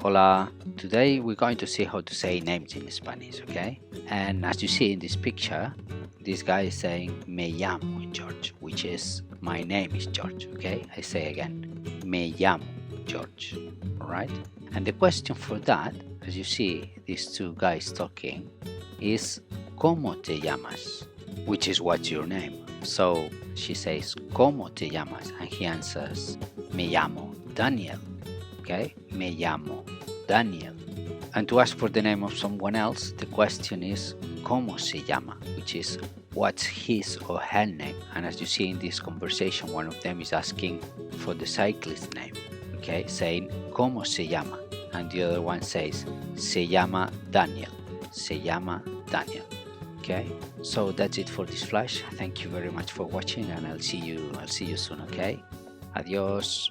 Hola. Today we're going to see how to say names in Spanish, okay? And as you see in this picture, this guy is saying Me llamo George, which is my name is George, okay? I say again, Me llamo George, alright? And the question for that, as you see these two guys talking, is ¿Cómo te llamas? Which is what's your name. So she says ¿Cómo te llamas? And he answers Me llamo Daniel. Okay, me llamo Daniel. And to ask for the name of someone else, the question is ¿Cómo se llama? Which is what's his or her name. And as you see in this conversation, one of them is asking for the cyclist's name, okay, saying ¿Cómo se llama? And the other one says se llama Daniel. Se llama Daniel. Okay, so that's it for this flash. Thank you very much for watching, and I'll see you soon. Okay, adios.